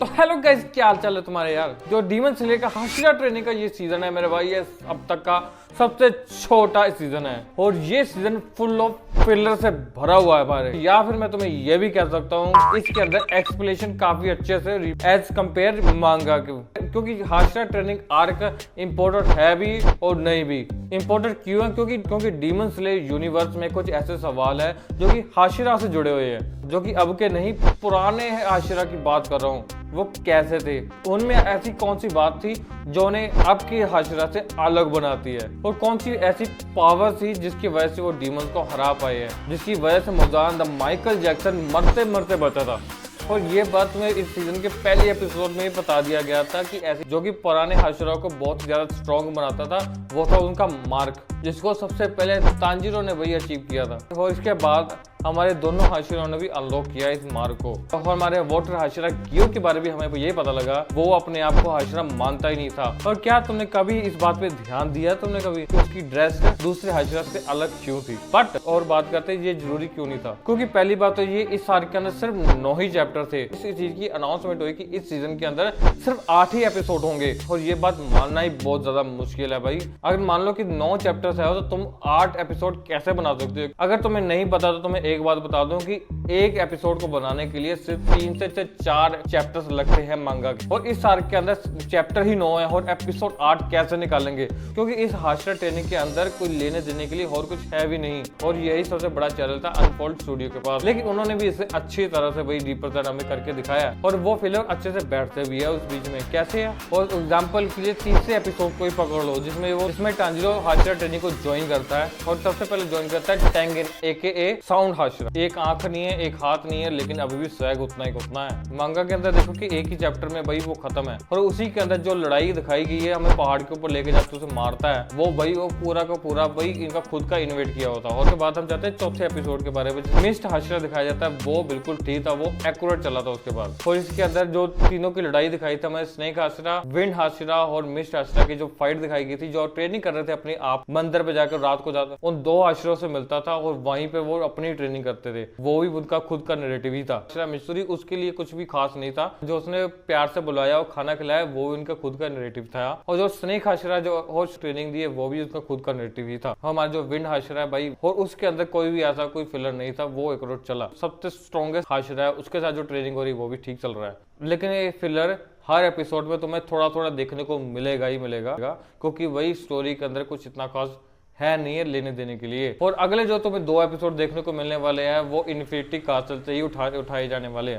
तो hello guys, क्या हाल चाल है तुम्हारे यार। जो डीमन स्लेयर का हाशिरा ट्रेनिंग का ये सीजन है मेरे भाई, ये अब तक का सबसे छोटा सीजन है और ये सीजन फुल ऑफ फिलर से भरा हुआ है हमारे। या फिर मैं तुम्हें ये भी कह सकता हूँ इसके अंदर एक्सप्लेनेशन काफी अच्छे से एज कंपेयर मांगा क्योंकि हाशिरा ट्रेनिंग आर्क इम्पोर्टेंट है भी और नहीं भी। इम्पोर्टेंट क्यों है? क्योंकि डीमन स्लेयर यूनिवर्स में कुछ ऐसे सवाल है जो कि हाशिरा से जुड़े हुए हैं, जो कि अब के नहीं पुराने हाशिरा की बात कर रहा हूँ। वो कैसे थे, उनमें ऐसी कौन सी बात थी जो उन्हें अब की हाशिरा से अलग बनाती है, और कौन सी ऐसी पावर थी जिसकी वजह से वो डीमन को हरा पाए हैं, जिसकी वजह से मुजान द माइकल जैक्सन मरते मरते बचा था। और ये बात में इस सीजन के पहले एपिसोड में बता दिया गया था कि ऐसे जो कि पुराने हाशिरा को बहुत ज्यादा स्ट्रॉन्ग बनाता था वो था उनका मार्क, जिसको सबसे पहले तांजीरो ने वही अचीव किया था। और इसके बाद हमारे दोनों हाशिरों ने भी अनलॉक किया इस मार्क को। और हमारे वाटर हाशिरा गियो के बारे में हमें ये पता लगा वो अपने आप को हाशिरा मानता ही नहीं था। और क्या तुमने कभी इस बात पे ध्यान दिया तुमने कभी कि उसकी ड्रेस दूसरे हाशिरा से अलग क्यों थी? बट और बात करते ये जरूरी क्यों नहीं था, क्योंकि पहली बात तो ये इस आर्क के अंदर सिर्फ 9 ही चैप्टर थे। इस चीज की अनाउंसमेंट हुई कि इस सीजन के अंदर सिर्फ 8 ही एपिसोड होंगे, और ये बात मानना ही बहुत ज्यादा मुश्किल है भाई। अगर मान लो कि 9 चैप्टर्स है तो तुम 8 एपिसोड कैसे बना सकते हो? अगर तुम्हें नहीं पता तो तुम्हें एक बात बता दूं कि एक एपिसोड को बनाने के लिए सिर्फ 3 से 4 चैप्टर्स लगते हैं मांगा के, और इस आर्क के अंदर चैप्टर ही 9 है और एपिसोड 8 कैसे निकालेंगे? क्योंकि इस हाशिरा ट्रेनिंग के अंदर कोई लेने देने के लिए और कुछ है भी नहीं, और यही सबसे बड़ा चैनल था अनफोल्ड स्टूडियो के पास। लेकिन उन्होंने भी इसे अच्छी तरह से वही डीपर हमें करके दिखाया, और वो फिलर अच्छे से बैठते भी है उस बीच में। कैसे है? और एग्जाम्पल के लिए तीसरे एपिसोड को ही पकड़ लो जिसमें तांजीरो हाशिरा ट्रेनिंग को ज्वाइन करता है, और सबसे पहले ज्वाइन करता है टेंगेन एके साउंड हाशिरा। एक आंख नहीं है, एक हाथ नहीं है, लेकिन अभी भी स्वैग उतना ही उतना है। मांगा के अंदर देखो कि एक ही चैप्टर में भाई वो खत्म है, और उसी के अंदर जो लड़ाई दिखाई गई है, हमें पहाड़ के ऊपर लेके जाते उसे मारता है वो भाई, वो पूरा का पूरा भाई इनका खुद का इन्वेट किया होता है। और उसके बाद हम जाते हैं चौथे एपिसोड के बारे में, मिस्ट हाशिरा दिखाया जाता है। वो बिल्कुल ठीक था, वो एक्यूरेट चला था उसके बाद। और इसके अंदर जो तीनों की लड़ाई दिखाई थी हमें, स्नेक हाशिरा, विंड हाशिरा और मिस्ट हाशिरा की जो फाइट दिखाई गई थी, जो ट्रेनिंग कर रहे थे अपने आप मंदिर पे जाकर रात को जाकर उन 2 हाशिरों से मिलता था और वहीं पे वो अपनी ट्रेनिंग करते थे। वो भी उनका खुद का नैरेटिव ही था। मिस्त्री उसके लिए कुछ भी खास नहीं था, जो उसने प्यार से बुलाया और खाना खिलाया वो उनका खुद का नैरेटिव था। और जो स्नेक हाशिरा जो होस्ट ट्रेनिंग दी है वो भी उसका खुद का नैरेटिव ही था। हमारा जो विंड हाशिरा है भाई, और उसके अंदर कोई भी ऐसा कोई फिलर नहीं था, वो एक रोड चला। सबसे स्ट्रॉन्गेस्ट हाशिरा है, उसके साथ जो ट्रेनिंग हो रही है वो भी ठीक चल रहा है। लेकिन ये फिलर हर एपिसोड में तुम्हें थोड़ा थोड़ा देखने को मिलेगा ही मिलेगा, क्योंकि वही स्टोरी के अंदर कुछ इतना खास है नहीं है लेने देने के लिए। और अगले जो तुम्हें 2 एपिसोड देखने को मिलने वाले हैं वो इन्फिनिटी कासल से ही उठाए जाने वाले हैं।